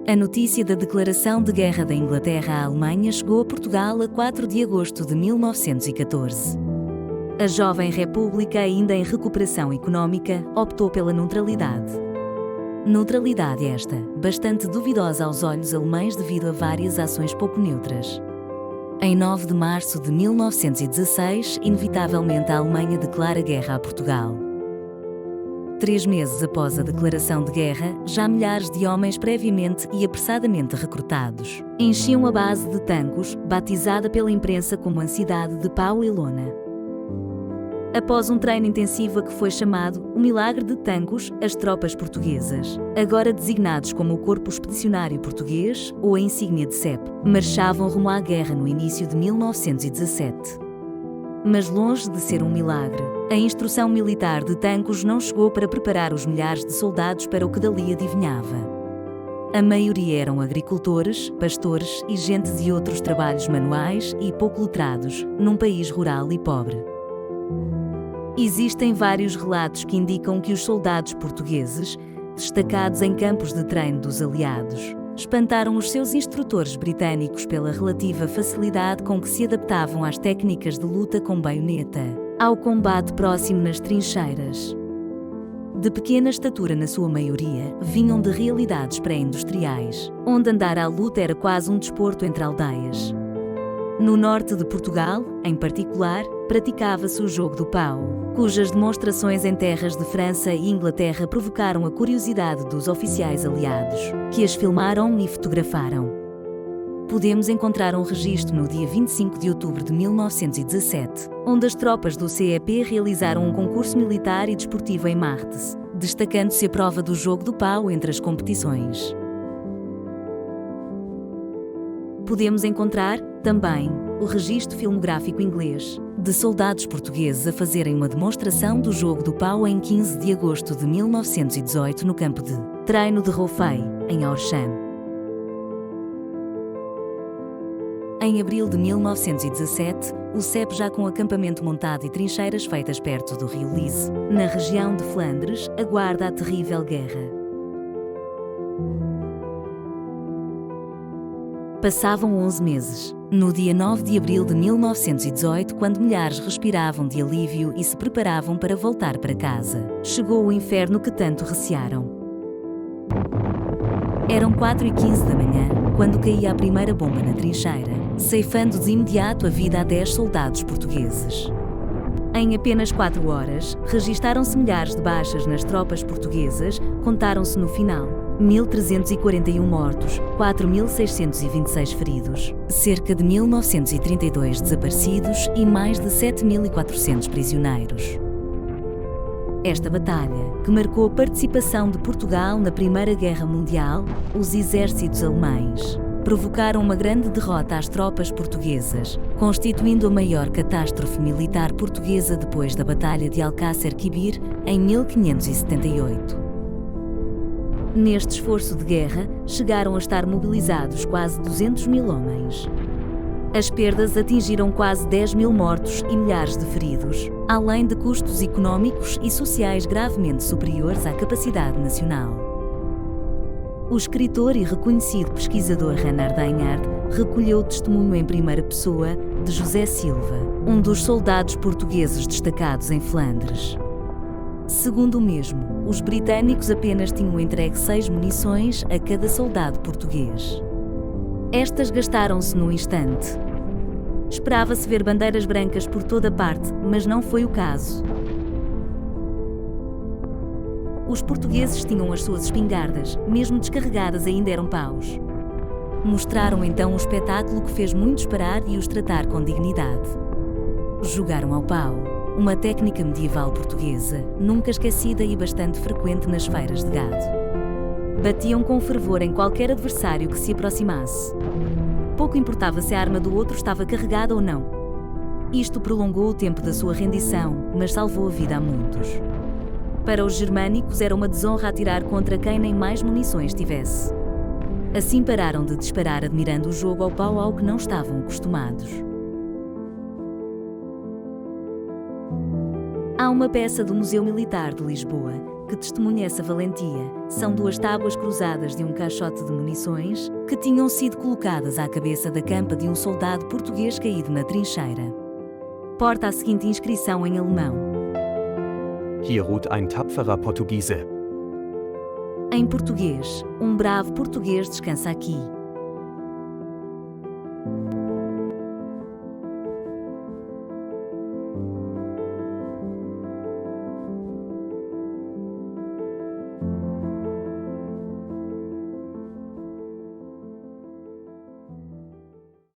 A notícia da declaração de guerra da Inglaterra à Alemanha chegou a Portugal a 4 de agosto de 1914. A jovem república, ainda em recuperação económica, optou pela neutralidade. Neutralidade esta, bastante duvidosa aos olhos alemães devido a várias ações pouco neutras. Em 9 de março de 1916, inevitavelmente a Alemanha declara guerra a Portugal. 3 meses após a declaração de guerra, já milhares de homens previamente e apressadamente recrutados enchiam a base de Tancos, batizada pela imprensa como a cidade de pau e lona. Após um treino intensivo a que foi chamado o Milagre de Tancos, as tropas portuguesas, agora designados como o Corpo Expedicionário Português ou a insígnia de CEP, marchavam rumo à guerra no início de 1917. Mas longe de ser um milagre, a instrução militar de Tancos não chegou para preparar os milhares de soldados para o que dali adivinhava. A maioria eram agricultores, pastores e gente de outros trabalhos manuais e pouco letrados, num país rural e pobre. Existem vários relatos que indicam que os soldados portugueses, destacados em campos de treino dos aliados, espantaram os seus instrutores britânicos pela relativa facilidade com que se adaptavam às técnicas de luta com baioneta, ao combate próximo nas trincheiras. De pequena estatura na sua maioria, vinham de realidades pré-industriais, onde andar à luta era quase um desporto entre aldeias. No norte de Portugal, em particular, praticava-se o jogo do pau, cujas demonstrações em terras de França e Inglaterra provocaram a curiosidade dos oficiais aliados, que as filmaram e fotografaram. Podemos encontrar um registro no dia 25 de outubro de 1917, onde as tropas do CEP realizaram um concurso militar e desportivo em Martes, destacando-se a prova do jogo do pau entre as competições. Podemos encontrar, também, o registro filmográfico inglês, de soldados portugueses a fazerem uma demonstração do jogo do pau em 15 de agosto de 1918 no campo de treino de Roufei, em Orcham. Em abril de 1917, o CEP, já com acampamento montado e trincheiras feitas perto do rio Lys, na região de Flandres, aguarda a terrível guerra. Passavam 11 meses. No dia 9 de abril de 1918, quando milhares respiravam de alívio e se preparavam para voltar para casa, chegou o inferno que tanto recearam. Eram 4h15 da manhã, quando caía a primeira bomba na trincheira, ceifando de imediato a vida a 10 soldados portugueses. Em apenas 4 horas, registaram-se milhares de baixas nas tropas portuguesas, contaram-se no final 1.341 mortos, 4.626 feridos, cerca de 1.932 desaparecidos e mais de 7.400 prisioneiros. Esta batalha, que marcou a participação de Portugal na Primeira Guerra Mundial, os exércitos alemães provocaram uma grande derrota às tropas portuguesas, constituindo a maior catástrofe militar portuguesa depois da Batalha de Alcácer Quibir, em 1578. Neste esforço de guerra, chegaram a estar mobilizados quase 200.000 homens. As perdas atingiram quase 10.000 mortos e milhares de feridos, além de custos económicos e sociais gravemente superiores à capacidade nacional. O escritor e reconhecido pesquisador Reinhard Heynard recolheu o testemunho em primeira pessoa de José Silva, um dos soldados portugueses destacados em Flandres. Segundo o mesmo, os britânicos apenas tinham entregue 6 munições a cada soldado português. Estas gastaram-se num instante. Esperava-se ver bandeiras brancas por toda parte, mas não foi o caso. Os portugueses tinham as suas espingardas, mesmo descarregadas ainda eram paus. Mostraram então um espetáculo que fez muitos parar e os tratar com dignidade. Jogaram ao pau, uma técnica medieval portuguesa, nunca esquecida e bastante frequente nas feiras de gado. Batiam com fervor em qualquer adversário que se aproximasse. Pouco importava se a arma do outro estava carregada ou não. Isto prolongou o tempo da sua rendição, mas salvou a vida a muitos. Para os germânicos era uma desonra atirar contra quem nem mais munições tivesse. Assim pararam de disparar admirando o jogo ao pau ao que não estavam acostumados. Há uma peça do Museu Militar de Lisboa, que testemunha essa valentia são 2 tábuas cruzadas de um caixote de munições que tinham sido colocadas à cabeça da campa de um soldado português caído na trincheira. Porta a seguinte inscrição em alemão: Hier ruht ein tapferer Portugiese. Em português, um bravo português descansa aqui.